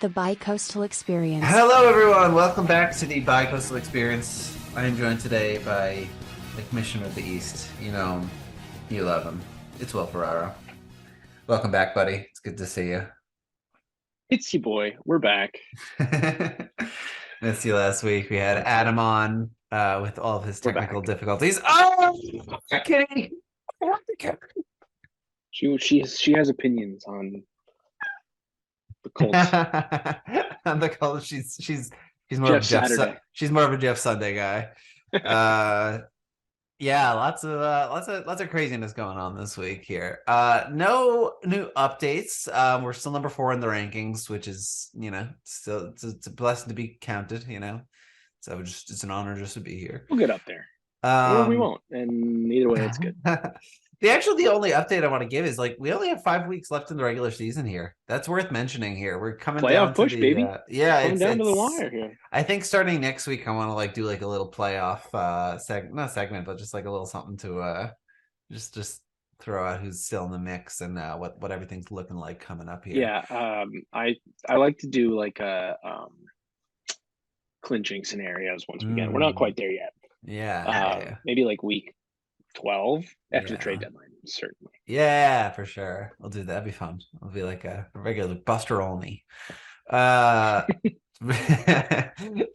The Bicoastal Experience. Hello, everyone. Welcome back to the Bicoastal Experience. I am joined today by the Commissioner of the East. You know him. You love him. It's Will Ferraro. Welcome back, buddy. It's good to see you. It's your boy. We're back. Missed you last week. We had Adam on with all of his We're technical back. difficulties. Oh, kidding. She has opinions on the Colts. On the Colts, she's more of Jeff Jeff. Saturday. She's more of a Jeff Sunday guy. Yeah, lots of craziness going on this week here. No new updates. We're still number 4 in the rankings, which is, still it's a blessing to be counted, So it's an honor just to be here. We'll get up there. Or we won't. And either way, it's good. The only update I want to give is we only have 5 weeks left in the regular season here. That's worth mentioning here. We're coming Playoff down push, to the, baby. Yeah, Coming down to the wire here. I think starting next week, I want to do a little playoff not segment, but just a little something to just throw out who's still in the mix and what everything's looking like coming up here. Yeah. I like to do clinching scenarios once we get. We're not quite there yet. Yeah. Maybe week 12 after the trade deadline, certainly. Yeah, for sure. We'll do that. That'd be fun. It'll be like a regular Buster only. Is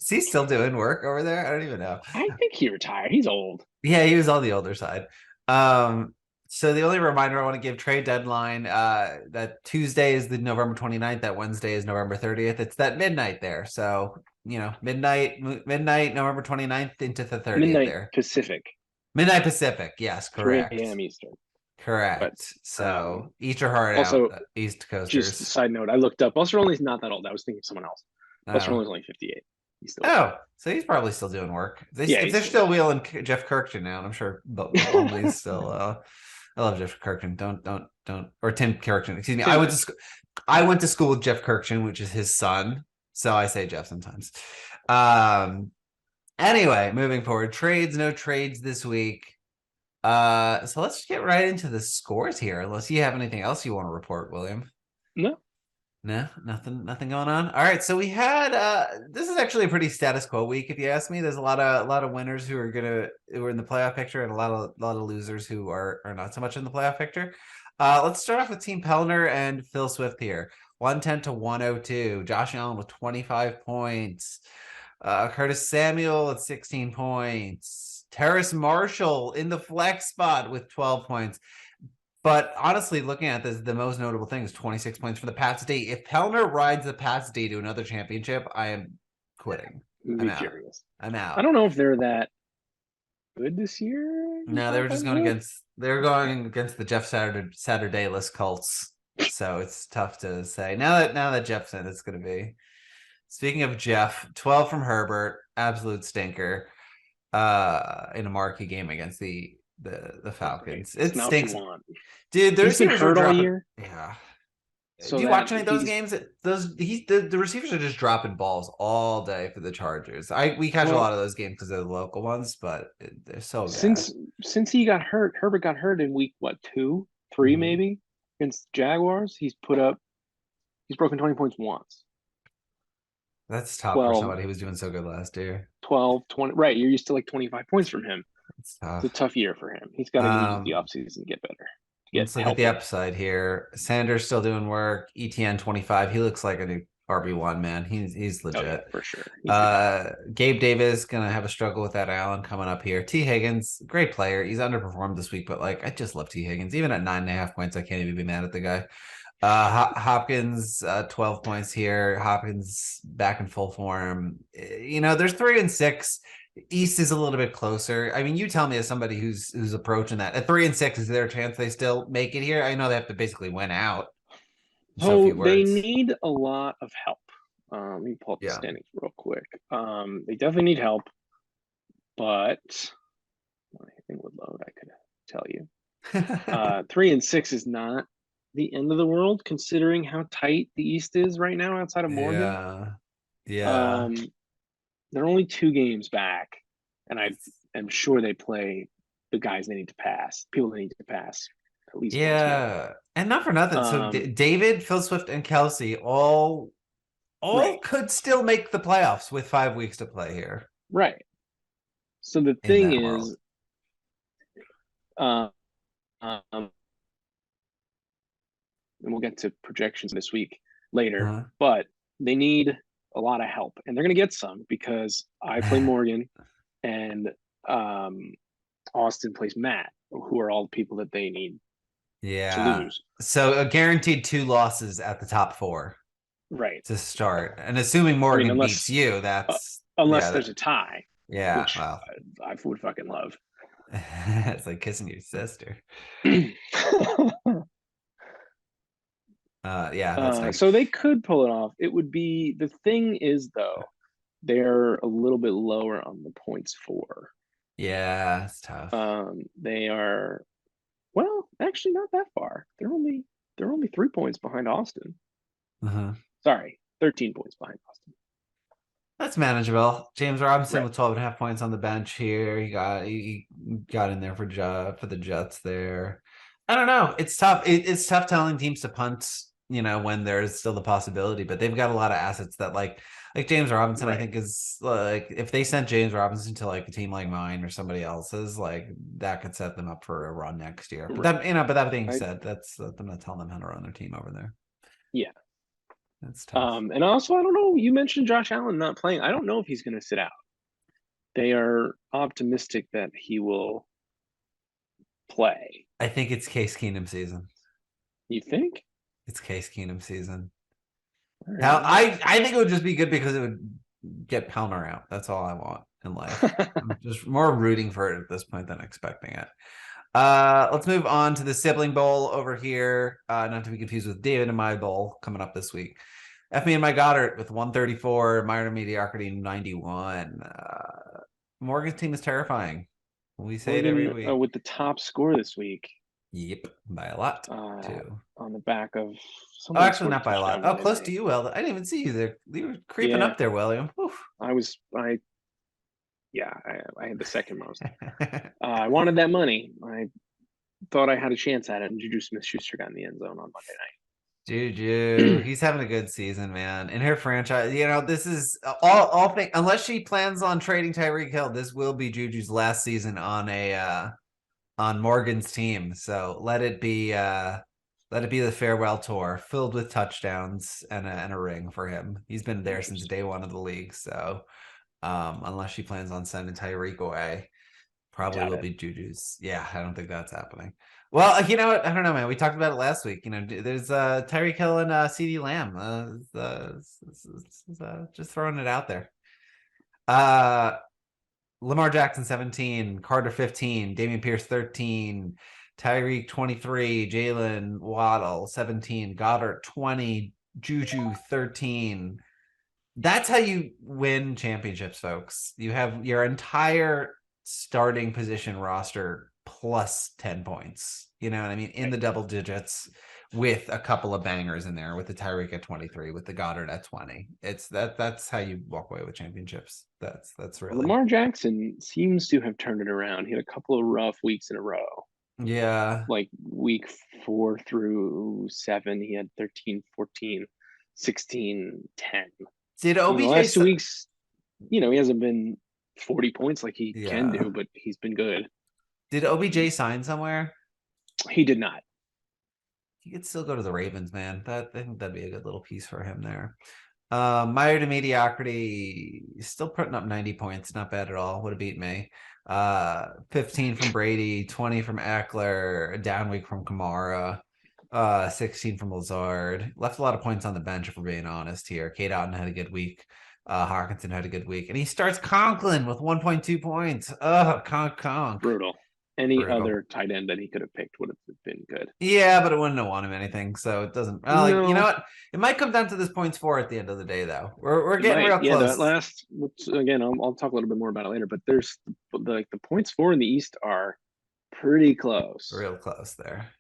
he still doing work over there? I don't even know. I think he retired. He's old. Yeah, he was on the older side. So the only reminder I want to give, trade deadline, that Tuesday is the November 29th, that Wednesday is November 30th. It's that midnight there. So, midnight, November 29th into the 30th Midnight there. Pacific. Midnight Pacific, yes, correct. 3 a.m. Eastern. Correct. But, so eat your heart also, out, East Coasters. Just a side note, I looked up. Buster Olney's not that old. I was thinking of someone else. Buster Olney's only 58. He's still so he's probably still doing work. If they're still wheeling Jeff Kirkton now, and I'm sure Olney's still. I love Jeff Kirkton. Don't or Tim Kirkton. Excuse me. I went to school with Jeff Kirkton, which is his son. So I say Jeff sometimes. Anyway, moving forward, no trades this week. So let's just get right into the scores here. Unless you have anything else you want to report, William. No, nothing going on. All right, so we had this is actually a pretty status quo week, if you ask me. There's a lot of winners who are in the playoff picture, and a lot of losers who are not so much in the playoff picture. Let's start off with Team Pellner and Phil Swift here. 110 to 102. Josh Allen with 25 points. Curtis Samuel with 16 points. Terrace Marshall in the flex spot with 12 points. But honestly, looking at this, the most notable thing is 26 points for the Pats D. If Pellner rides the Pats D to another championship, I am quitting. I'm out. I don't know if they're that good this year. No, they were just going against the Jeff Saturday-less Colts. So it's tough to say. Now that Jeff's in, it's going to be. Speaking of Jeff, 12 from Herbert, absolute stinker, in a marquee game against the Falcons. It stinks, dude. There's been hurt all year. Yeah. So do you watch any of those games? The receivers are just dropping balls all day for the Chargers. We catch a lot of those games because they're the local ones, but they're so bad. Since he got hurt, Herbert got hurt in week 2, 3 maybe against Jaguars. He's broken 20 points once. That's tough for somebody who was doing so good last year. 12, 20. Right, you're used to 25 points from him. It's tough. It's a tough year for him. He's got to use the offseason to get better. Let's look at the upside here. Sanders still doing work. ETN 25. He looks like a new RB1, man. He's legit. Oh, yeah, for sure. Gabe Davis gonna have a struggle with that Allen coming up here. T. Higgins, great player. He's underperformed this week, but I just love T. Higgins. Even at 9.5 points, I can't even be mad at the guy. Hopkins, 12 points here. Hopkins back in full form. There's 3 and 6. East is a little bit closer. I mean, you tell me as somebody who's approaching that. At 3 and 6, is there a chance they still make it here? I know they have to basically win out. So they need a lot of help. Let me pull up the standings real quick. They definitely need help, but when anything would load, I could tell you. 3 and 6 is not the end of the world, considering how tight the East is right now outside of Morgan. Yeah. They're only 2 games back, and I am sure they play the guys they need to pass, people they need to pass at least. Yeah, and not for nothing. So David, Phil Swift, and Kelsey all all could still make the playoffs with 5 weeks to play here. Right. So the thing is, and we'll get to projections this week later, but they need a lot of help, and they're going to get some because I play Morgan and Austin plays Matt, who are all the people that they need to lose. So a guaranteed 2 losses at the top 4. Right. To start. And assuming Morgan beats you, that's... unless there's a tie. Yeah, which I would fucking love. It's like kissing your sister. So they could pull it off. It would be, the thing is though, they're a little bit lower on the points for. Yeah, it's tough. They are, well, actually not that far. They're only 3 points behind Austin. Sorry, 13 points behind Austin. That's manageable. James Robinson with 12.5 points on the bench here. He got in there for the Jets there. I don't know. It's tough. It's tough telling teams to punt, when there's still the possibility, but they've got a lot of assets that like James Robinson, I think is like, if they sent James Robinson to like a team like mine or somebody else's, like that could set them up for a run next year. But that being said, I'm not telling them how to run their team over there. Yeah. That's tough. And also, I don't know, you mentioned Josh Allen not playing. I don't know if he's going to sit out. They are optimistic that he will play. I think it's Case Keenum season. You think? It's Case Keenum season. Right. Now, I think it would just be good because it would get Palmer out. That's all I want in life. I'm just more rooting for it at this point than expecting it. Let's move on to the Sibling Bowl over here. Not to be confused with David and my bowl coming up this week. FB and my Goddard with 134, Minor Mediocrity 91. Morgan's team is terrifying. We say it every week. With the top score this week. Yep, by a lot too. On the back of. Actually, not by a lot. Oh, close to you, Will. I didn't even see you there. You were creeping up there, William. Oof. I had the second most. I wanted that money. I thought I had a chance at it, and Juju Smith-Schuster got in the end zone on Monday night. Juju, he's having a good season, man. In her franchise, this is all thing. Unless she plans on trading Tyreek Hill, this will be Juju's last season on Morgan's team. So let it be the farewell tour filled with touchdowns and a ring for him. He's been there since day one of the league. So unless she plans on sending Tyreek away, probably will be Juju's. Yeah, I don't think that's happening. Well, you know what? I don't know, man. We talked about it last week. There's Tyreek Hill and CeeDee Lamb. Just throwing it out there. Lamar Jackson 17, Carter 15, Dameon Pierce 13, Tyreek 23, Jalen Waddle 17, Goddard 20, Juju 13. That's how you win championships, folks. You have your entire starting position roster plus 10 points. You know what I mean? In the double digits with a couple of bangers in there, with the Tyreek at 23, with the Goddard at 20. That's how you walk away with championships. That's really. Lamar Jackson seems to have turned it around. He had a couple of rough weeks in a row. Yeah. Like week 4 through 7, he had 13, 14, 16, 10. Did OBJ last 2 weeks, he hasn't been 40 points like he can do, but he's been good. Did OBJ sign somewhere? He did not. He could still go to the Ravens, man. I think that'd be a good little piece for him there. Meyer to mediocrity, still putting up 90 points. Not bad at all. Would have beat me. 15 from Brady, 20 from Eckler, a down week from Kamara, 16 from Lazard. Left a lot of points on the bench, if we're being honest here. Kate Otten had a good week. Hawkinson had a good week. And he starts Conklin with 1.2 points. Oh, Conk. Brutal. Any other tight end that he could have picked would have been good. Yeah, but it wouldn't have won him anything, so it doesn't. Well, no. You know what? It might come down to this points 4 at the end of the day, though. We're getting real close. That last, again, I'll talk a little bit more about it later. But there's the points 4 in the East are pretty close. Real close there.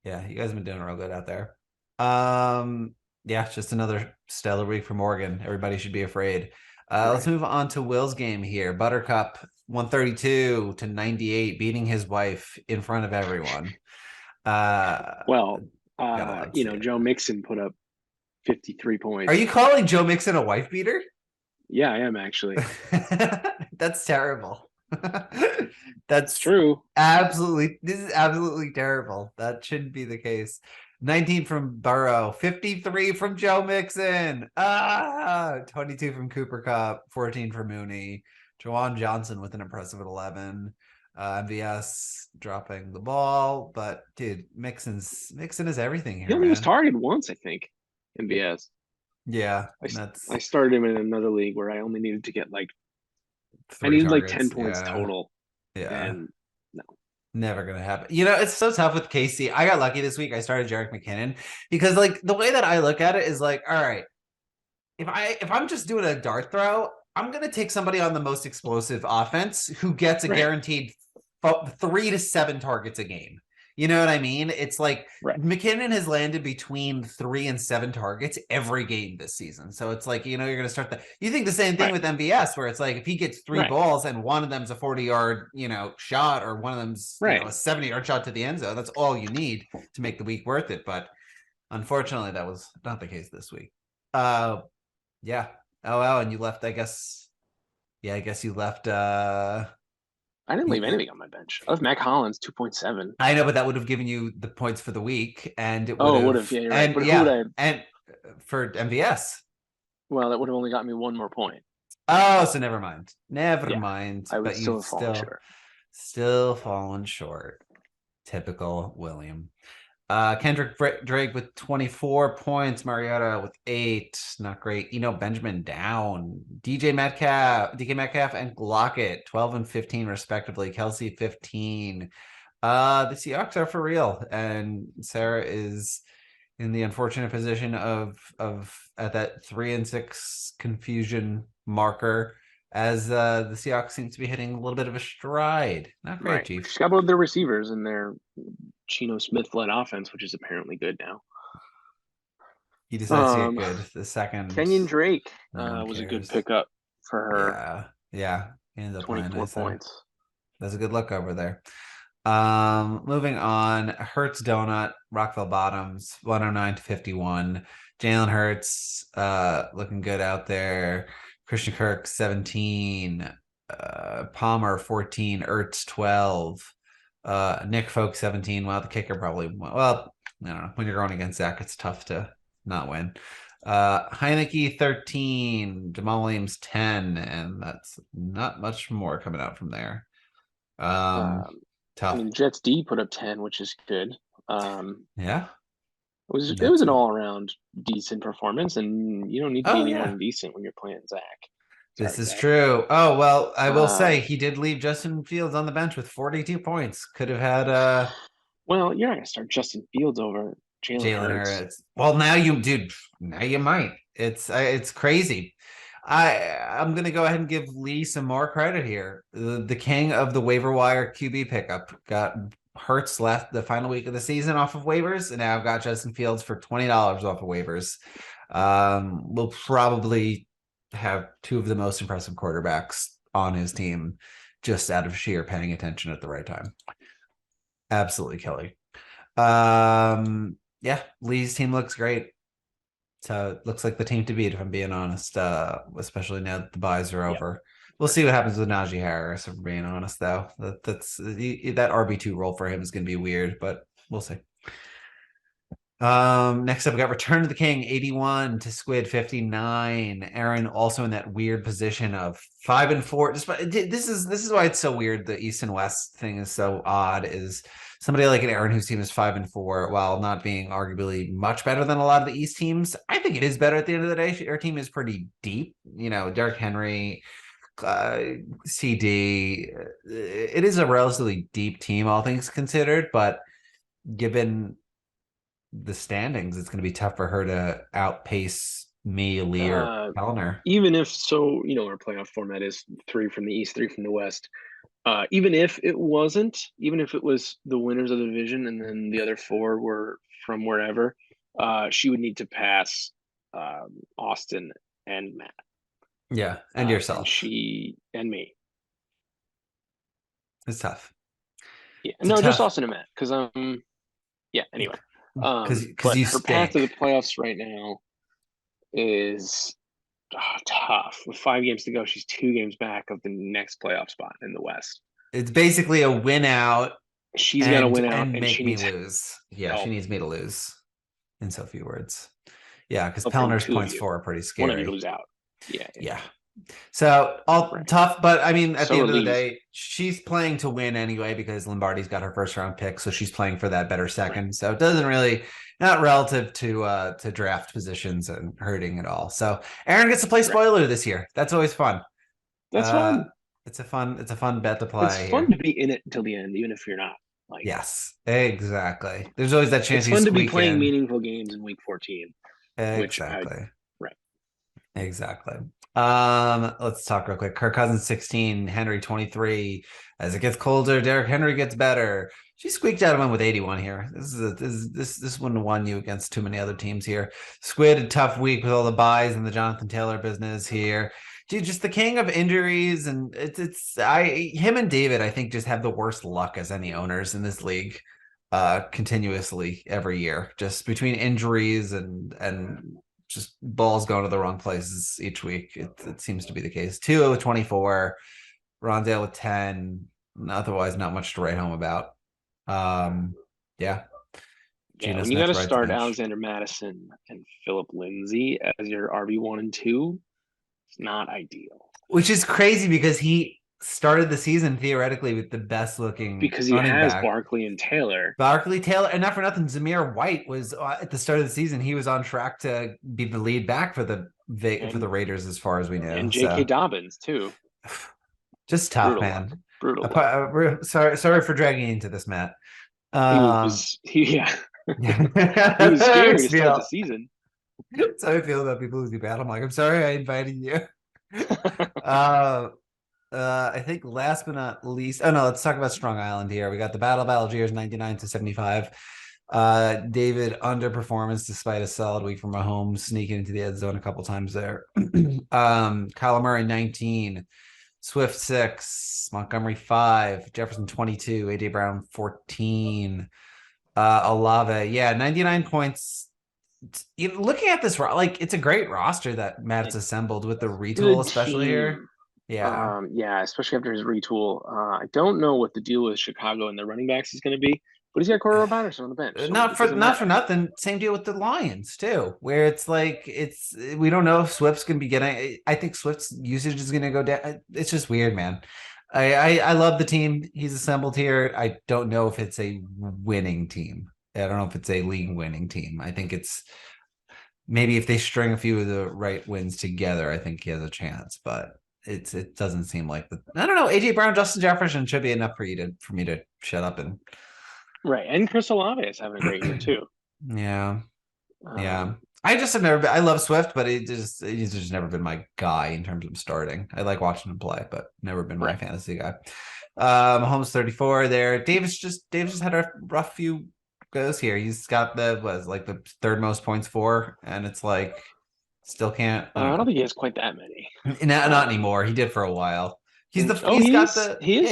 Yeah, you guys have been doing real good out there. Yeah, just another stellar week for Morgan. Everybody should be afraid. Let's move on to Will's game here. Buttercup 132 to 98, beating his wife in front of everyone. Joe Mixon put up 53 points. Are you calling Joe Mixon a wife beater? Yeah, I am actually. That's terrible. That's true. This is absolutely terrible. That shouldn't be the case. 19 from Burrow, 53 from Joe Mixon. 22 from Cooper Kupp, 14 from Mooney. Jawan Johnson with an impressive 11. MVS dropping the ball, but dude, Mixon is everything here. He only was targeted once, I think. MVS. Yeah, I started him in another league where I only needed to get like 10 points total. Yeah, and no, never gonna happen. It's so tough with KC. I got lucky this week. I started Jerick McKinnon because like the way that I look at it is like, all right, if I'm just doing a dart throw, I'm gonna take somebody on the most explosive offense who gets a guaranteed 3 to 7 targets a game. You know what I mean? It's like McKinnon has landed between 3 and 7 targets every game this season. So it's like, you're going to start that. You think the same thing with MVS, where it's like, if he gets 3 balls and one of them's a 40-yard, shot, or one of them's a 70-yard shot to the end zone, that's all you need to make the week worth it. But unfortunately, that was not the case this week. Yeah. Oh, well, and you left, I guess you left, I didn't leave anything on my bench. I left Mac Hollins 2.7. I know, but that would have given you the points for the week, and it would have. Yeah, you're right. But and for MVS. Well, that would have only got me 1 more point. Oh, so never mind. Never mind. I would still have fallen short. Still fallen short. Typical William. Kendrick Drake with 24 points. Mariota with 8. Not great. Benjamin down. DK Metcalf, and Lockett 12 and 15 respectively. Kelsey 15. The Seahawks are for real, and Sarah is in the unfortunate position of at that 3 and 6 confusion marker, as the Seahawks seem to be hitting a little bit of a stride. Not great, Chief. She's got both their receivers and their Geno Smith-led offense, which is apparently good now. He decides to get good. The second Kenyon Drake was a good pickup for her. Yeah. He ended up 24 points. That's a good look over there. Moving on, Hurts Donut, Rockville Bottoms, 109-51. Jalen Hurts looking good out there. Christian Kirk 17, Palmer 14, Ertz 12, Nick Folk 17. Well, the kicker probably, well, I don't know. When you're going against Zach, it's tough to not win. Heineke 13, Jamal Williams 10, and that's not much more coming out from there. Tough. I mean, Jets D put up 10, which is good. Yeah. It was an all-around decent performance, and you don't need to be any more than decent when you're playing Zach. This is true. Oh, well, I will say he did leave Justin Fields on the bench with 42 points. Could have had Well, you're not going to start Justin Fields over Jalen Hurts. Well, now you might. It's crazy. I'm going to go ahead and give Lee some more credit here. The king of the waiver wire QB pickup got Hurts left the final week of the season off of waivers, and now I've got Justin Fields for $20 off of waivers. We'll probably have 2 of the most impressive quarterbacks on his team just out of sheer paying attention at the right time. Absolutely, Kelly. Yeah, Lee's team looks great. So it looks like the team to beat, if I'm being honest, especially now that the buys are over. We'll see what happens with Najee Harris, if I'm being honest, though. That RB2 role for him is going to be weird, but we'll see. Next up, we got Return to the King, 81 to Squid, 59. Aaron also in that weird position of 5 and 4. This is why it's so weird. The East and West thing is so odd. Is somebody like an Aaron whose team is 5 and 4, while not being arguably much better than a lot of the East teams. I think it is better at the end of the day. Our team is pretty deep. Derrick Henry, CD. It is a relatively deep team, all things considered, but given the standings, it's going to be tough for her to outpace me, Lee, or Kellner. Even if so, our playoff format is 3 from the East, 3 from the West. Even if it was the winners of the division and then the other 4 were from wherever, she would need to pass Austin and Matt. Yeah, and yourself. And she and me. It's tough. Yeah, just Austin and Matt, because yeah. Anyway, because her path to the playoffs right now is tough. With 5 games to go, she's 2 games back of the next playoff spot in the West. It's basically a win out. She's got to win out and make me lose. Yeah, she needs me to lose. In so few words. Yeah, because Pellner's points 4 are pretty scary. One of you lose out. Yeah. So tough, but I mean, at the end of the day, she's playing to win anyway because Lombardi's got her first round pick, so she's playing for that better second. Right. So it doesn't really not relative to draft positions and hurting at all. So Aaron gets to play spoiler this year. That's always fun. That's fun. It's a fun bet to play. It's fun to be in it until the end, even if you're not. Like, yes, exactly. There's always that chance. It's fun to be playing meaningful games in week 14. Exactly. Right. Exactly. Let's talk real quick. Kirk Cousins 16, Henry 23. As it gets colder, Derrick Henry gets better. She squeaked out of him with 81 here. This wouldn't have won you against too many other teams here. Squid, a tough week with all the buys and the Jonathan Taylor business here. Dude, just the king of injuries, and him and David, I think, just have the worst luck as any owners in this league, continuously every year, just between injuries and just balls going to the wrong places each week. It seems to be the case. 2 with 24, Rondale with 10. Otherwise, not much to write home about. Yeah. When you got to start Alexander Madison and Philip Lindsay as your RB1 and 2. Not ideal, which is crazy because he started the season theoretically with the best looking because he has Barkley and Taylor, and not for nothing, Zamir White was at the start of the season. He was on track to be the lead back for the Raiders as far as we know, and J.K. Dobbins too. Just tough, man. Brutal. Sorry for dragging you into this, Matt. He was scared to start the season. That's how I feel about people who do bad. I'm like, I'm sorry I invited you. I think last but not least, let's talk about Strong Island here. We got the Battle of Algiers 99-75. David underperformance despite a solid week from Mahomes, sneaking into the end zone a couple times there. Kyler Murray 19, Swift 6, Montgomery 5, Jefferson 22, AJ Brown 14, Olave 99 points. Looking at this, like, it's a great roster that Matt's assembled with the retool, especially here. Yeah, especially after his retool. I don't know what the deal with Chicago and their running backs is going to be, but he's got Cordero Patterson on the bench. So not for nothing. Same deal with the Lions too, where it's like we don't know if Swift's going to be getting. I think Swift's usage is going to go down. It's just weird, man. I love the team he's assembled here. I don't know if it's a winning team. I don't know if it's a league winning team. I think it's maybe if they string a few of the right wins together, I think he has a chance, but it doesn't seem like I don't know. AJ Brown, Justin Jefferson should be enough for me to shut up and right. And Chris Olave is having a great year too. Yeah. I just have never I love Swift, but he's just never been my guy in terms of starting. I like watching him play, but never been my fantasy guy. Mahomes 34 there. Davis just had a rough few goes here. He's got the third most points for, and it's like still can't. I don't think he has quite that many. Not anymore. He did for a while. He's fifth. He's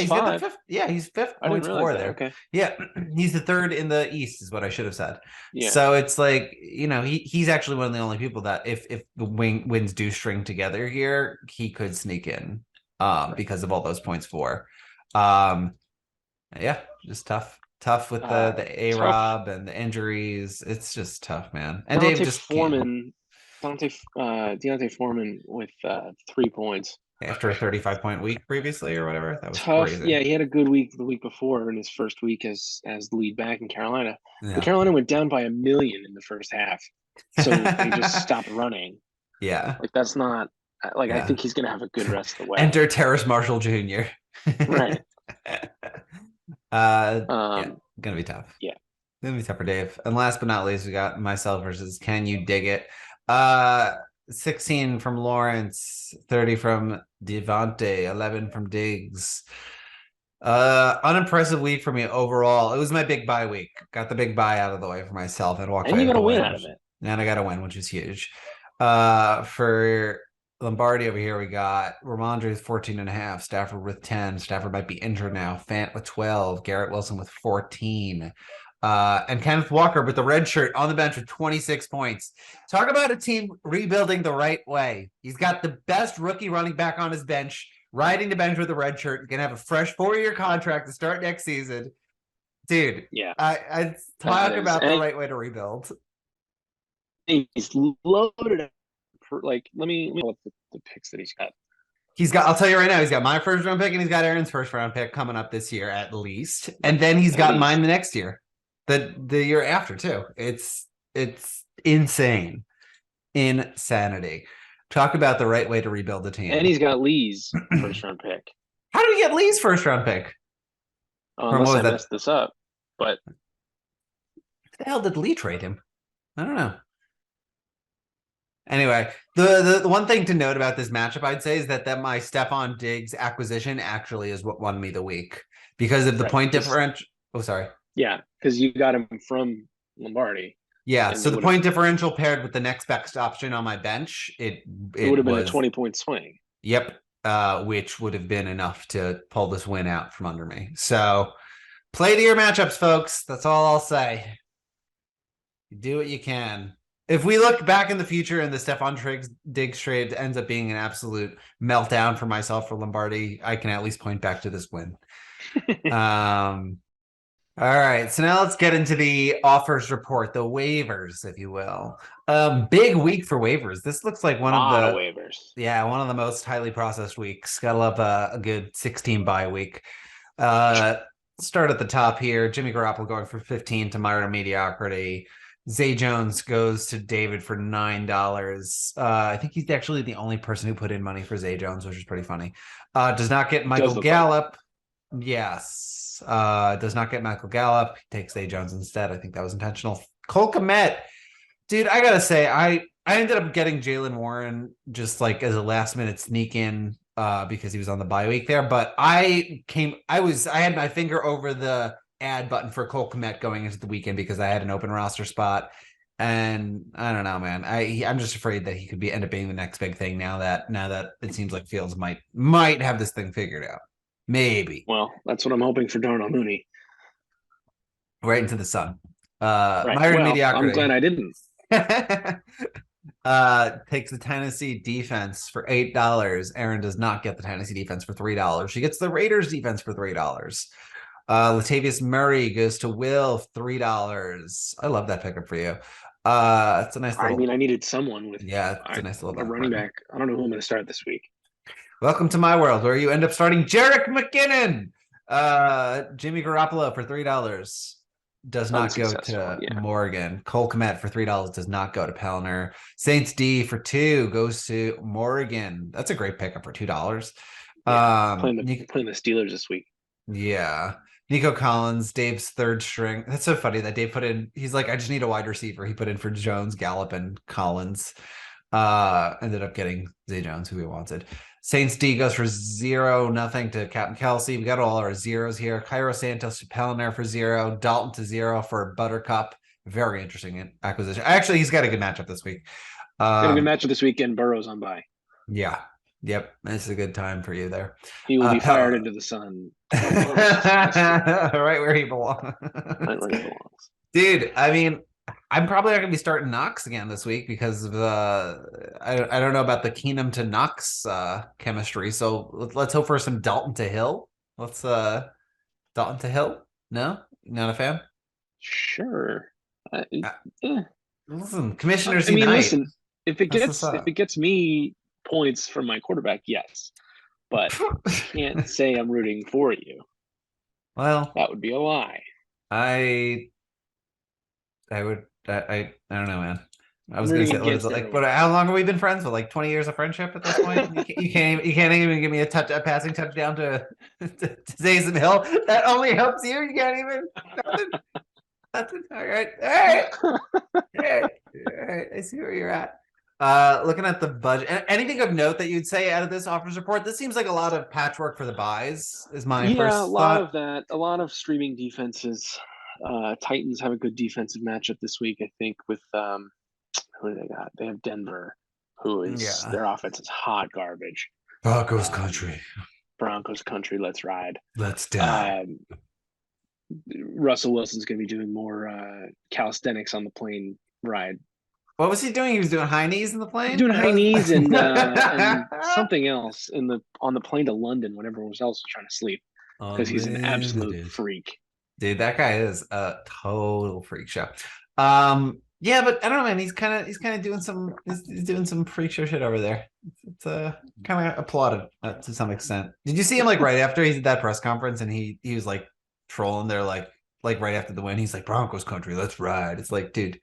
fifth points for there. Okay. Yeah, he's the third in the East, is what I should have said. Yeah. So it's like, he's actually one of the only people that if the wins do string together here, he could sneak in, because of all those points for. Just tough with the A-Rob and the injuries. It's just tough, man. And Deontay Foreman with 3 points after a 35-point week previously or whatever. That was tough. Crazy. Yeah, he had a good week the week before in his first week as the lead back in Carolina. Yeah. But Carolina went down by 1 million in the first half, so they just stopped running. Yeah, like that's not like I think he's gonna have a good rest of the way. Enter Terrace Marshall Jr. Right. Gonna be tough. Yeah, gonna be tough for Dave. And last but not least, we got myself versus Can You Dig It? 16 from Lawrence, 30 from Devontae, 11 from Diggs. Unimpressive week for me overall. It was my big bye week. Got the big bye out of the way for myself and walked. And you got a win out of it. And I got a win, which is huge. For Lombardi over here, we got Ramondre with 14.5, Stafford with 10. Stafford might be injured now. Fant with 12, Garrett Wilson with 14. And Kenneth Walker with the red shirt on the bench with 26 points. Talk about a team rebuilding the right way. He's got the best rookie running back on his bench, riding the bench with a red shirt. Going to have a fresh 4-year contract to start next season. Dude, yeah, I talk about the right way to rebuild. He's loaded for, like, let me look at the picks that he's got. I'll tell you right now, he's got my first round pick and he's got Aaron's first round pick coming up this year at least. And then he's got mine the next year. The year after too. It's insane. Insanity. Talk about the right way to rebuild the team. And he's got Lee's first round pick. How did he get Lee's first round pick? Unless I messed this up. But what the hell did Lee trade him? I don't know. Anyway, the one thing to note about this matchup, I'd say, is that my Stefon Diggs acquisition actually is what won me the week because of the point differential. Oh, sorry. Yeah, because you got him from Lombardi. Yeah, so the point differential paired with the next best option on my bench, it would have been a 20-point swing. Yep, which would have been enough to pull this win out from under me. So play to your matchups, folks. That's all I'll say. Do what you can. If we look back in the future and the Stefon Diggs trade ends up being an absolute meltdown for myself for Lombardi, I can at least point back to this win. All right, so now let's get into the offers report, the waivers, if you will. Big week for waivers. This looks like one of the waivers. Yeah, one of the most highly processed weeks. Gotta love a good 16 bye week. Start at the top here. Jimmy Garoppolo going for 15 to Myra Mediocrity. Zay Jones goes to David for $9. I think he's actually the only person who put in money for Zay Jones, which is pretty funny. Does not get Michael Gallup. Yes. Does not get Michael Gallup. He takes Zay Jones instead. I think that was intentional. Cole Kmet. Dude, I gotta say, I ended up getting Jaylen Warren just like as a last minute sneak in because he was on the bye week there. But I had my finger over the add button for Cole Kmet going into the weekend because I had an open roster spot. And I don't know, man. I'm just afraid that he could end up being the next big thing now that it seems like Fields might have this thing figured out. Maybe. Well, that's what I'm hoping for Darnell Mooney. Right into the sun. Right. Myron Mediocrity. I'm glad I didn't. Takes the Tennessee defense for $8. Aaron does not get the Tennessee defense for $3. She gets the Raiders defense for $3. Latavius Murray goes to Will, $3. I love that pickup for you. It's a nice little... I mean, I needed someone with it's a nice little a running back. I don't know who I'm going to start this week. Welcome to my world where you end up starting Jerick McKinnon. Jimmy Garoppolo for $3 does not go to Morgan. Cole Kmet for $3 does not go to Pellner. Saints D for $2 goes to Morgan. That's a great pickup for $2. Playing the Steelers this week. Yeah. Nico Collins, Dave's third string. That's so funny that Dave put in. He's like, I just need a wide receiver. He put in for Jones, Gallup, and Collins. Ended up getting Zay Jones, who he wanted. Saints D goes for 0-0 to Captain Kelsey. We got all our zeros here. Cairo Santos to Pellner for 0. Dalton to 0 for Buttercup. Very interesting acquisition. Actually, he's got a good matchup this week. Got a good matchup this weekend. Burrow's on bye. Yeah. Yep. This is a good time for you there. He will be fired into the sun. Right where he belongs. Right where he belongs. Dude, I mean, I'm probably not going to be starting Knox again this week because of I don't know about the Keenum to Knox chemistry. So let's hope for some Dalton to Hill. Dalton to Hill. No, not a fan. Sure. Listen, commissioners. Listen. If it gets me points from my quarterback, yes, but I can't say I'm rooting for you. Well, that would be a lie. I don't know, man. I was gonna say, what is it, like, how long have we been friends? For like 20 years of friendship at this point? you can't even give me a passing touchdown to Taysom Hill. That only helps you. You can't even nothing. All right. I see where you're at. Looking at the budget, anything of note that you'd say out of this offers report? This seems like a lot of patchwork for the buys. Is my first thought. A lot of that. A lot of streaming defenses. Titans have a good defensive matchup this week, I think, with who do they got? They have Denver, who is their offense is hot garbage. Broncos country. Broncos country. Let's ride. Let's die. Russell Wilson's going to be doing more calisthenics on the plane ride. What was he doing? He was doing high knees in the plane. Doing high knees and something else on the plane to London when everyone else was trying to sleep, because he's an absolute freak. Dude, that guy is a total freak show. Yeah, but I don't know, man. He's kind of doing some freak show shit over there. It's kind of applauded to some extent. Did you see him like right after he did that press conference and he was like trolling there like right after the win? He's like, Broncos country, let's ride. It's like, dude,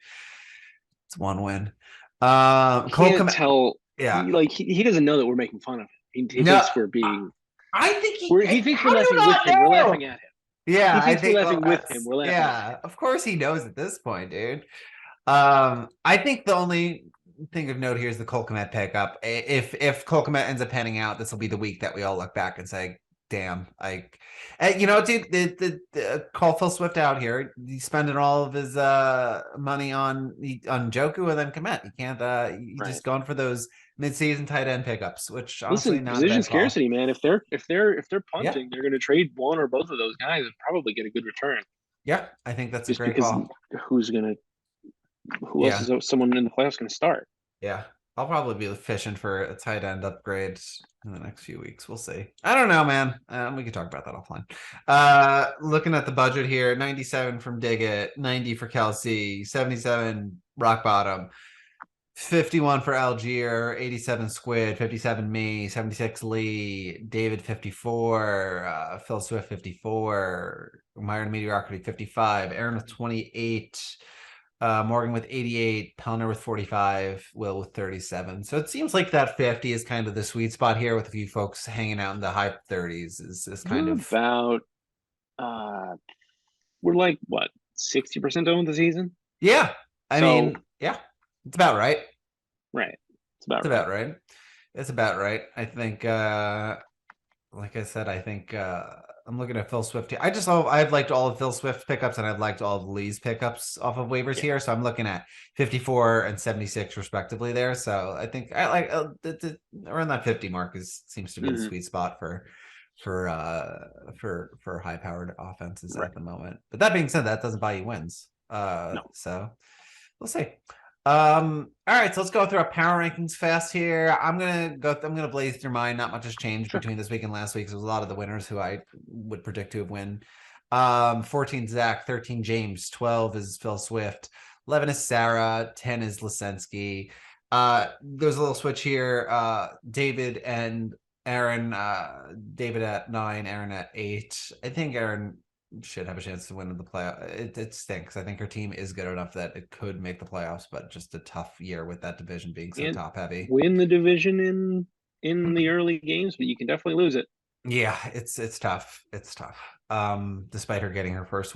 it's one win. Can't tell. Yeah, he doesn't know that we're making fun of him. He thinks we're being. I think he thinks we're laughing with him. We're laughing at him. Yeah, he thinks we're laughing with him. We're laughing. Yeah, of course he knows at this point, dude. I think the only thing of note here is the Cole Kmet pickup. If Cole Kmet ends up panning out, this will be the week that we all look back and say, damn, dude, call Phil Swift out here. He's spending all of his money on Njoku and then Kmet. You can't just going for those mid-season tight end pickups, which honestly not position scarcity, man. If they're punting, they're going to trade one or both of those guys and probably get a good return. Yeah, I think that's just a great call. Who else is someone in the playoffs going to start? Yeah, I'll probably be fishing for a tight end upgrade in the next few weeks. We'll see. I don't know, man. We can talk about that offline. Looking at the budget here, 97 from Diggett, 90 for Kelsey, 77 Rock Bottom, 51 for Algier, 87 Squid, 57 me, 76 Lee, David 54, Phil Swift 54, Myron Mediocrity 55, Aaron with 28, Morgan with 88, Pelner with 45, Will with 37. So it seems like that 50 is kind of the sweet spot here, with a few folks hanging out in the high 30s. Is kind of about we're like what, 60% done with the season? Yeah, I mean, yeah, it's about right. Right, it's about right. It's about right. I think, like I said, I think. I'm looking at Phil Swift here. I've liked all of Phil Swift's pickups, and I've liked all of Lee's pickups off of waivers here. So I'm looking at 54 and 76 respectively there. So I think I like around that 50 mark seems to be the sweet spot for high powered offenses at the moment. But that being said, that doesn't buy you wins. No. So we'll see. All right, so let's go through our power rankings fast here. I'm gonna blaze through mine. Not much has changed between this week and last week. So there's a lot of the winners who I would predict to have win. 14 Zach, 13 James, 12 is Phil Swift, 11 is Sarah, 10 is Lisenski. There's a little switch here. David and Aaron, David at 9, Aaron at 8. I think Aaron should have a chance to win in the playoff. It stinks. I think her team is good enough that it could make the playoffs, but just a tough year with that division being so top heavy. Win the division in the early games, but you can definitely lose it. Yeah, it's tough. It's tough. Despite her getting her first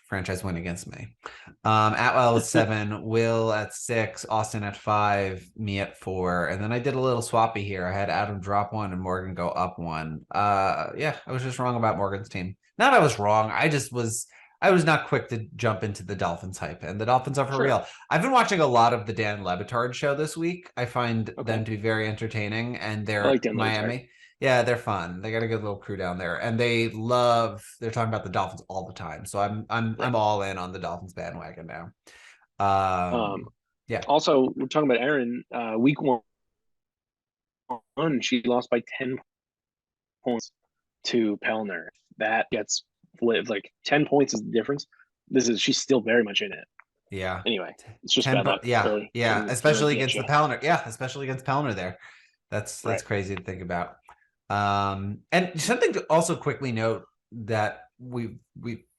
franchise win against me. Atwell at 7, Will at 6, Austin at 5, me at 4, and then I did a little swappy here. I had Adam drop 1 and Morgan go up 1. Yeah, I was just wrong about Morgan's team. Not I was wrong. I was not quick to jump into the Dolphins hype, and the Dolphins are for real. I've been watching a lot of the Dan Le Batard show this week. I find them to be very entertaining, and they're Miami. Yeah, they're fun. They got a good little crew down there, and they're talking about the Dolphins all the time. So I'm all in on the Dolphins bandwagon now. Yeah. Also, we're talking about Aaron. Week 1, she lost by 10 points to Pelner. That gets flipped. Like 10 points is the difference. She's still very much in it. Yeah. Anyway, it's just bad luck. Yeah. Especially against the Pelner. Yeah, especially against Pelner there. That's crazy to think about. And something to also quickly note that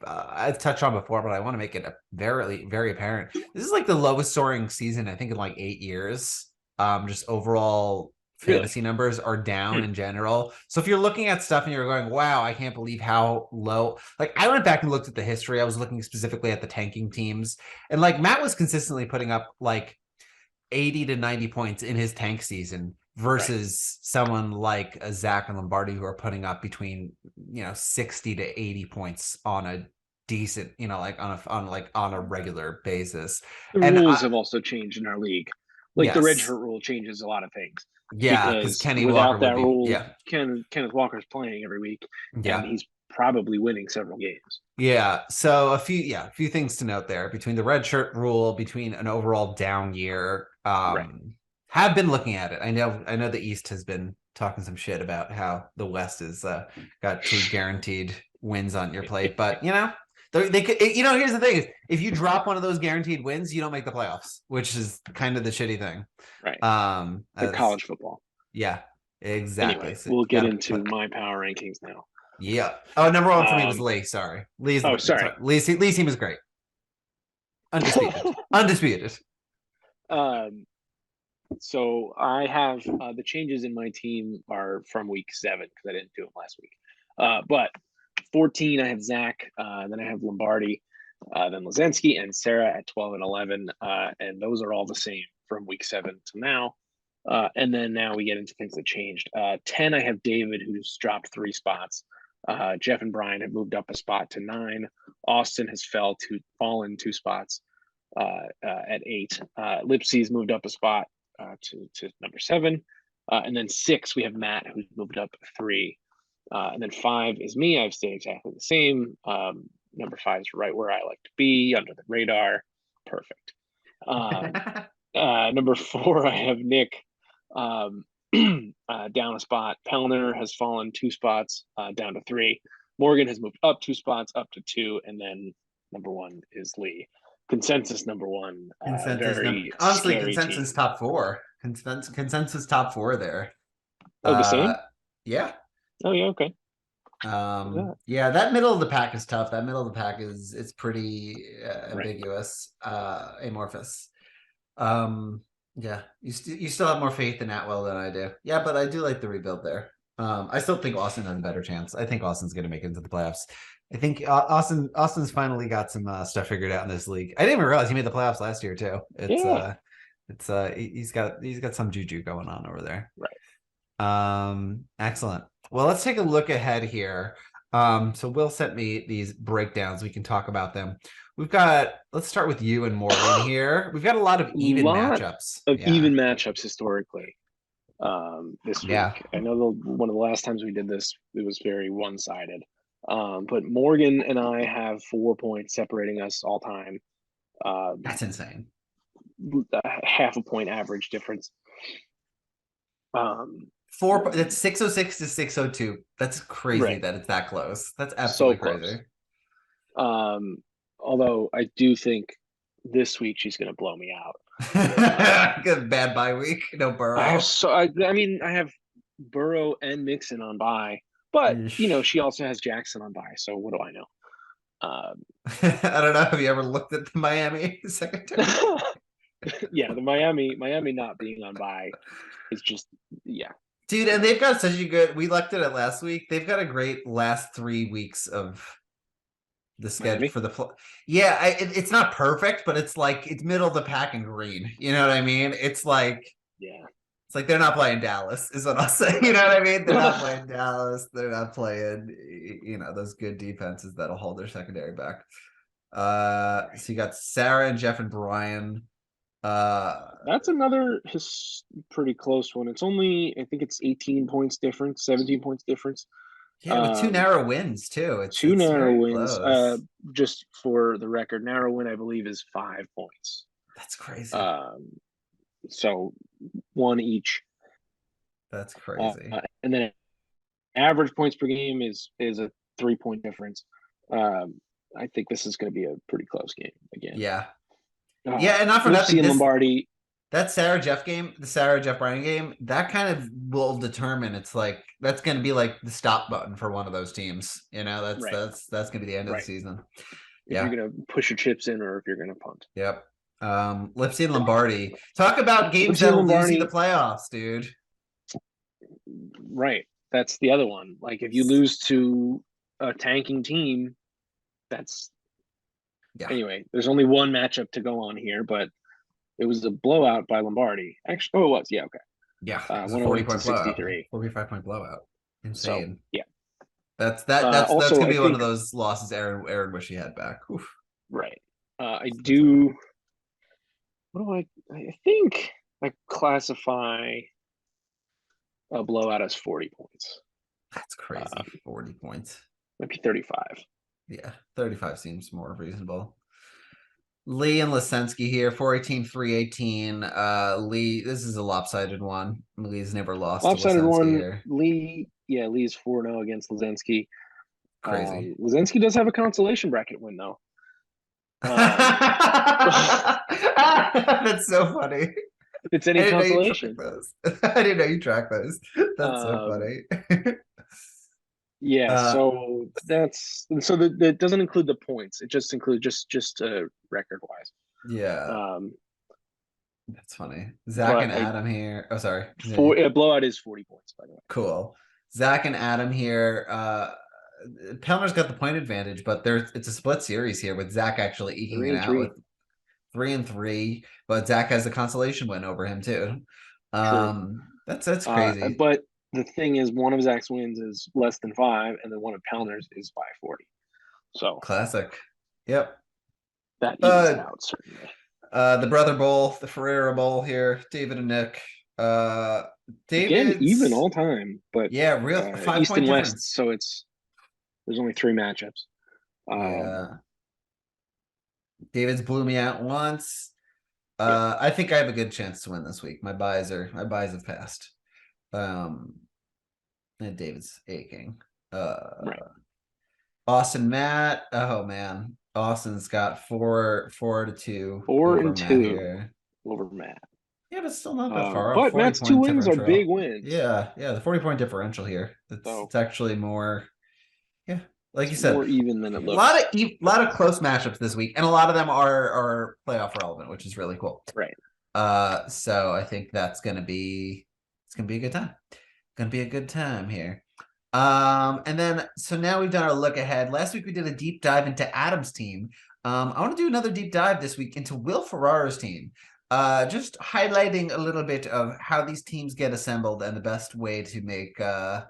I've touched on before, but I want to make it very, very apparent. This is like the lowest scoring season, I think, in like 8 years. Just overall fantasy numbers are down in general. So if you're looking at stuff and you're going, wow, I can't believe how low. Like I went back and looked at the history. I was looking specifically at the tanking teams, and like Matt was consistently putting up like 80 to 90 points in his tank season versus someone like a Zach and Lombardi who are putting up between 60 to 80 points on a decent, on a regular basis. The rules have also changed in our league. Like the redshirt rule changes a lot of things. Yeah, because Kenny without Walker that rule, Kenneth Walker's playing every week. Yeah, and probably winning several games. Yeah. So a few things to note there between the red shirt rule, between an overall down year. Have been looking at it. I know the East has been talking some shit about how the West is got 2 guaranteed wins on your plate, but they could. Here's the thing: is if you drop one of those guaranteed wins, you don't make the playoffs, which is kind of the shitty thing. Right. Like college football. Yeah. Exactly. Anyway, we'll get into my power rankings now. Yeah. Oh, number 1 for me was Lee. Sorry, Lee's. Sorry. Lee's team is great. Undisputed. Undisputed. So I have the changes in my team are from week 7 because I didn't do them last week. But 14, I have Zach. Then I have Lombardi, then Lazenski and Sarah at 12 and 11. And those are all the same from week 7 to now. And then now we get into things that changed. 10, I have David, who's dropped 3 spots. Jeff and Brian have moved up a spot to 9. Austin has fallen 2 spots at 8. Lipsy's moved up a spot to number 7. And then 6, we have Matt, who's moved up 3. And then 5 is me. I've stayed exactly the same. Number 5 is right where I like to be, under the radar. Perfect. Number 4, I have Nick down a spot. Pellner has fallen 2 spots down to 3. Morgan has moved up 2 spots up to 2, and then number 1 is Lee. Consensus number 1. Honestly, consensus team. Top 4. Consensus top 4 there. Oh, the same? Yeah. Oh yeah. Okay. Yeah, that middle of the pack is tough. That middle of the pack is pretty ambiguous, amorphous. Yeah, you still have more faith in Atwell than I do. Yeah, but I do like the rebuild there. I still think Austin has a better chance. I think Austin's going to make it into the playoffs. I think Austin's finally got some stuff figured out in this league. I didn't even realize he made the playoffs last year too. He's got some juju going on over there. Right. Excellent. Well, let's take a look ahead here. So Will sent me these breakdowns. We can talk about them. Let's start with you and Morgan here. We've got a lot of even matchups. Even matchups historically this week. I know one of the last times we did this, it was very one-sided. But Morgan and I have 4 points separating us all time. That's insane. Half a point average difference. That's 606 to 602. That's crazy that it's that close. That's absolutely crazy. Although I do think this week she's going to blow me out. Bad bye week. No Burrow. I have Burrow and Mixon on bye, but she also has Jackson on bye. So what do I know? I don't know. Have you ever looked at the Miami secondary? Yeah, the Miami not being on bye is just dude. And they've got such a good. We looked at it last week. They've got a great last 3 weeks of the schedule for the. It's not perfect, but it's like it's middle of the pack and green. You know what I mean? It's like it's like they're not playing Dallas, is what I'll say. You know what I mean? They're not playing Dallas. They're not playing those good defenses that'll hold their secondary back. So you got Sarah and Jeff and Brian. That's another pretty close one. It's only, I think it's 18 points difference, 17 points difference. Yeah, with 2 narrow wins too. It's narrow wins. Just for the record, narrow win I believe is 5 points. That's crazy. So 1 each. That's crazy. And then average points per game is a 3-point difference. I think this is going to be a pretty close game again. Yeah. And not for nothing. Lombardi. That Sarah Jeff game, the Sarah Jeff Brian game, that kind of will determine. It's like that's going to be like the stop button for one of those teams. That's going to be the end of the season. If you're going to push your chips in, or if you're going to punt. Yep. Lipsy and Lombardi. Talk about games that will lose you the playoffs, dude. Right. That's the other one. Like if you lose to a tanking team, that's. Anyway, there's only one matchup to go on here, but it was a blowout by Lombardi. Actually, it was. Yeah, okay. Yeah, 40-point blowout. 45-point blowout. Insane. So, that's gonna be one of those losses Aaron wish he had back. Oof. Right. I do. What do I think I classify a blowout as 40 points. That's crazy. 40 points. Might be 35. Yeah, 35 seems more reasonable. Lee and Lesensky here, 418, 318. Lee, this is a lopsided one. Lee's never lost lopsided to Lesensky one here. Lee's 4-0 against Lesensky. Crazy. Lesensky does have a consolation bracket win though. That's so funny. It's any consolation. I didn't know you track those. That's so funny. Yeah, so that doesn't include the points. It just includes just record wise. Yeah. That's funny. Zach and Adam here. Oh, sorry. Blowout is 40 points, by the way. Cool. Zach and Adam here. Pelmer's got the point advantage, but it's a split series here with Zach actually eking it out with 3-3, but Zach has a consolation win over him too. That's crazy. But the thing is, one of Zach's wins is less than 5, and then one of Pelmer's is by 40. So classic. Yep. That evens out certainly. The Brother Bowl, the Ferreira Bowl here, David and Nick. David even all time, but yeah, real 5 East point and difference. West, so there's only 3 matchups. Yeah. David's blew me out once. I think I have a good chance to win this week. My buys have passed. And David's aching. Right. Austin Matt. Oh man. Austin's got 4-2. 4-2 over Matt. Yeah, but still not that far. But Matt's 2 wins are big wins. Yeah, the 40-point differential here. It's actually more. Yeah, like you said, more even than it looks. A lot of close matchups this week, and a lot of them are playoff relevant, which is really cool. Right. So I think it's gonna be a good time. Gonna be a good time here. And then so now we've done our look ahead. Last week we did a deep dive into Adam's team. I want to do another deep dive this week into Will Ferrara's team. Just highlighting a little bit of how these teams get assembled and the best way to make a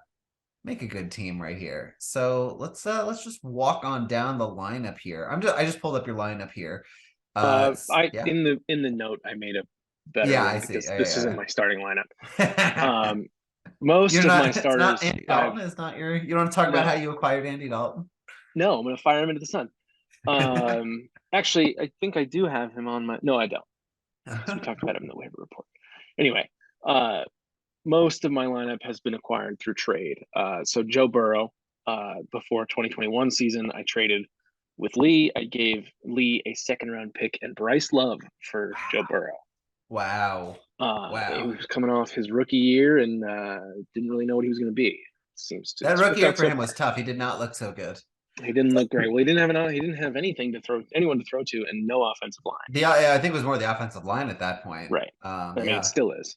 good team right here. So let's just walk on down the lineup here. I just pulled up your lineup here. In the note I made a better one I see. Because this isn't my starting lineup. Most of my starters. Not Andy Dalton. It's not your. You don't want to talk about how you acquired Andy Dalton? No, I'm going to fire him into the sun. Actually, I think I do have him on my. No, I don't. So we talked about him in the waiver report. Anyway, most of my lineup has been acquired through trade. So Joe Burrow, before 2021 season, I traded with Lee. I gave Lee a 2nd-round pick and Bryce Love for Joe Burrow. Wow. He was coming off his rookie year and didn't really know what he was going to be. That rookie year for him was tough. He did not look so good. He didn't look great. Well, he didn't have anything to throw, anyone to throw to, and no offensive line. I think it was more the offensive line at that point. Right. I mean, it still is.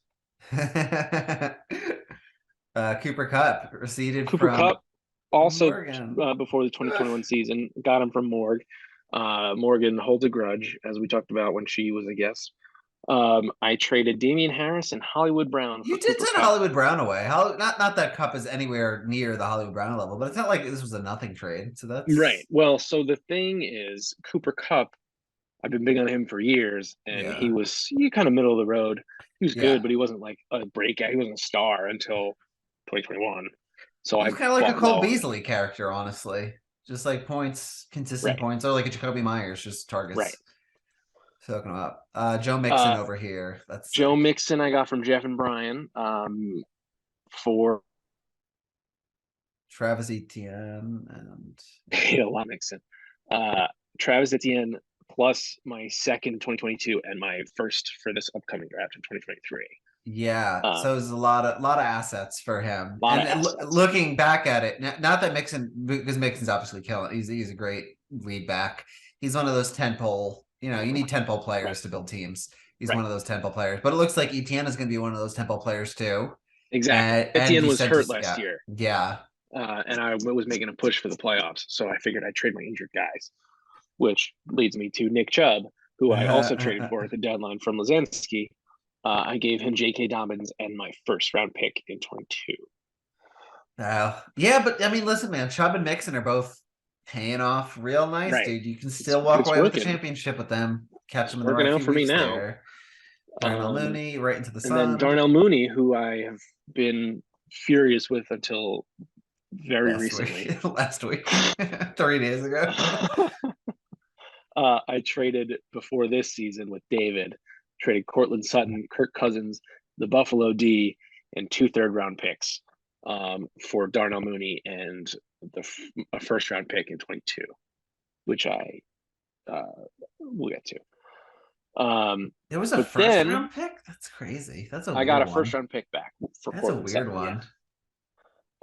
Cooper Kupp receded Cooper from Kupp also before the 2021 season, got him from Morg. Morgan holds a grudge, as we talked about when she was a guest. I traded Damian Harris and Hollywood Brown. You did send Hollywood Brown away. Not that Kupp is anywhere near the Hollywood Brown level, but it's not like this was a nothing trade. So that's right. Well, so the thing is, Cooper Kupp, I've been big on him for years, and he was kind of middle of the road. He was good, but he wasn't like a breakout. He wasn't a star until 2021. So I kind of like a Cole Beasley character, honestly. Just like points, consistent points, or like a Jacoby Myers, just targets. Right. Soaking them up. Joe Mixon over here. That's Joe Mixon I got from Jeff and Brian for Travis Etienne and a lot of Mixon. Travis Etienne plus my 2nd 2022 and my 1st for this upcoming draft in 2023. Yeah, so there's a lot of assets for him. Looking back at it, not that Mixon, because Mixon's obviously killing. He's a great lead back. He's one of those tentpole. You need tentpole players to build teams. He's one of those tentpole players. But it looks like Etienne is going to be one of those tentpole players too. Exactly. Etienne was hurt last year. Yeah. And I was making a push for the playoffs, so I figured I'd trade my injured guys, which leads me to Nick Chubb, who I also traded for at the deadline from Lesensky. I gave him J.K. Dobbins and my 1st-round pick in 22. Yeah, but I mean, listen, man, Chubb and Mixon are both paying off real nice, dude. You can still walk away with the championship with them. Catch them in the right out for me now. There. Darnell Mooney right into the sun. And then Darnell Mooney, who I have been furious with until very recently. Last week. 3 days ago. I traded before this season with David. Traded Cortland Sutton, Kirk Cousins, the Buffalo D, and 2 third-round picks for Darnell Mooney and a first-round pick in 22, which I will get to. There was a first-round pick? That's crazy. That's a I got a first-round pick back for That's Cortland a weird Sutton, one.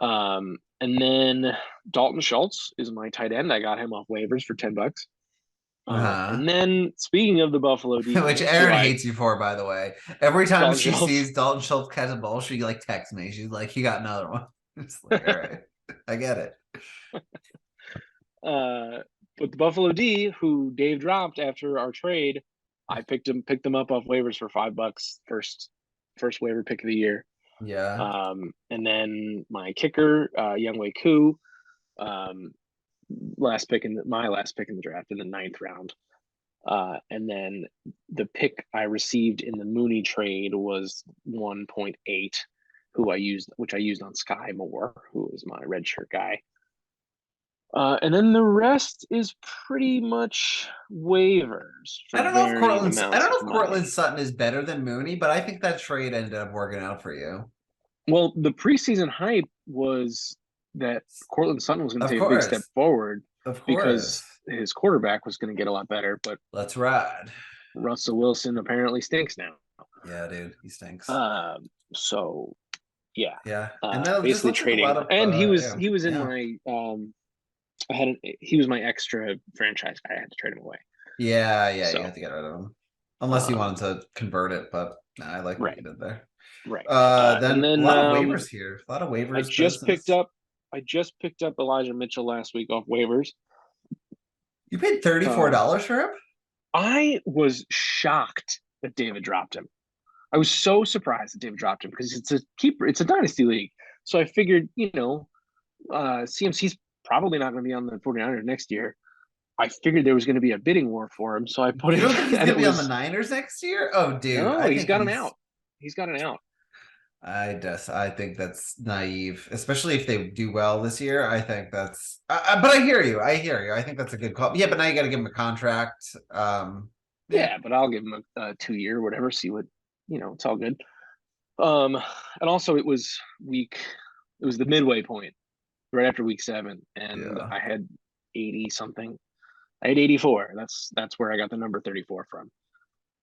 Yeah. And then Dalton Schultz is my tight end. I got him off waivers for $10. And then speaking of the Buffalo defense, which Erin hates you for, by the way. Every time she sees Dalton Schultz catch a ball, she like texts me. She's like, "You got another one." It's like, all right, I get it. But the Buffalo D, who Dave dropped after our trade, I picked them up off waivers for $5. First waiver pick of the year. Yeah. And then my kicker, Younghoe Koo, last pick in the draft in the 9th round. And then the pick I received in the Mooney trade was 1.8, which I used on Sky Moore, who is my redshirt guy. And then the rest is pretty much waivers. I don't know if Cortland Sutton is better than Mooney, but I think that trade ended up working out for you. Well, the preseason hype was that Cortland Sutton was going to take a big step forward, because his quarterback was going to get a lot better. But let's ride. Russell Wilson apparently stinks now. Yeah, dude, he stinks. So yeah, and basically trading, and he was in my he was my extra franchise guy. I had to trade him away. Yeah, so, you had to get rid of him unless you wanted to convert it. But I like what you did there. Right. Then a lot of waivers here. A lot of waivers. I just picked up Elijah Mitchell last week off waivers. You paid $34 for him? I was shocked that David dropped him. I was so surprised that David dropped him because it's a keeper. It's a dynasty league. So I figured, CMC's probably not going to be on the 49ers next year. I figured there was going to be a bidding war for him. So I put You don't think he's going to be on the Niners next year? Oh, dude. No, he's got an out. He's got an out. I think that's naive, especially if they do well this year. I think that's, but I hear you. I think that's a good call. Yeah, but now you got to give him a contract. Yeah, but I'll give him a 2-year, whatever. See what, it's all good. And also it was the midway point, right after week 7, and I had 80 something. I had 84. That's where I got the number 34 from.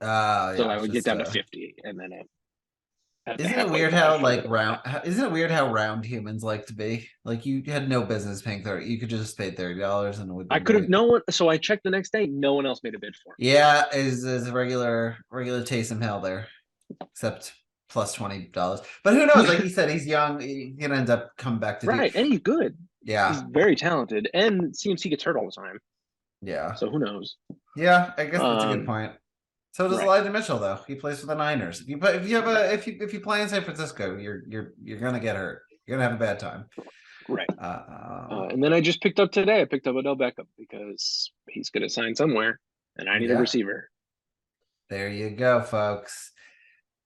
So I would get down to 50, and then Isn't it weird how round humans like to be? Like, you had no business paying 30. You could just pay $30 and it would be I could have no one. So I checked the next day. No one else made a bid for it. Yeah, is a regular Taysom Hill there, except plus $20. But who knows? Like he said, he's young. He can end up coming back to and he's good. Yeah, he's very talented, and CMC gets hurt all the time. Yeah. So who knows? Yeah, I guess that's a good point. So does Elijah Mitchell, though. He plays for the Niners. If you play in San Francisco, you're gonna get hurt. You're gonna have a bad time. Right. And then I just picked up today. I picked up Odell Beckham because he's gonna sign somewhere, and I need a receiver. There you go, folks.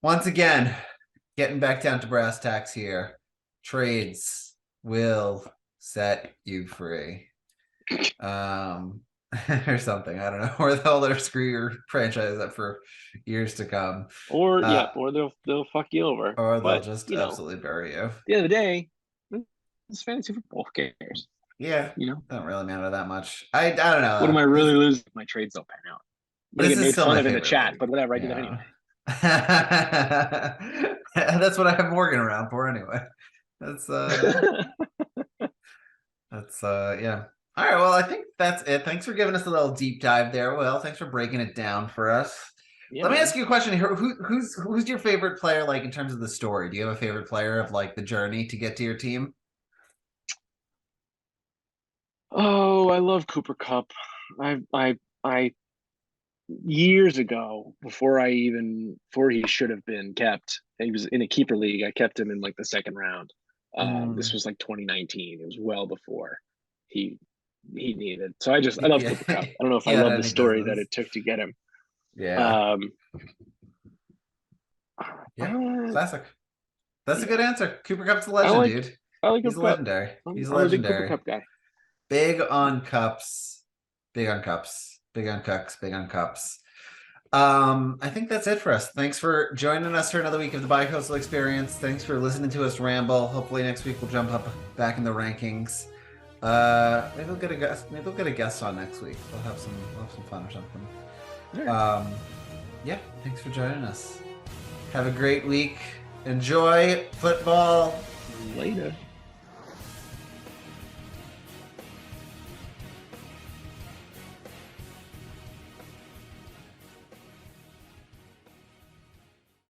Once again, getting back down to brass tacks here. Trades will set you free. Or something. I don't know. Or they'll screw your franchise up for years to come. Or they'll fuck you over. Or they'll just absolutely bury you. At the end of the day, it's fantasy football. Who cares? Yeah. Don't really matter that much. I don't know. What am I really losing? My trades don't pan out. I get made fun of in the chat, but whatever, I do that anyway. That's what I have Morgan around for anyway. That's yeah. All right, well, I think that's it. Thanks for giving us a little deep dive there. Well, thanks for breaking it down for us. Yeah, Let me ask you a question here. Who's your favorite player, like, in terms of the story? Do you have a favorite player of, like, the journey to get to your team? Oh, I love Cooper Kupp. I years ago, before he should have been kept, he was in a keeper league. I kept him in like the 2nd round. This was like 2019. It was well before he needed. So I love Cooper Kupp. I don't know if I love the story that it took to get him. Yeah. Classic. That's a good answer. Cooper Kupp's a legend, dude. He's legendary. He's legendary. A big Cooper Kupp guy. Big on cups. Big on cups. Big on cups. Big on cups. I think that's it for us. Thanks for joining us for another week of the Bicoastal Experience. Thanks for listening to us ramble. Hopefully next week we'll jump up back in the rankings. Maybe we'll get a guest. Maybe we'll get a guest on next week. We'll have some fun or something. Right. Yeah. Thanks for joining us. Have a great week. Enjoy football. Later.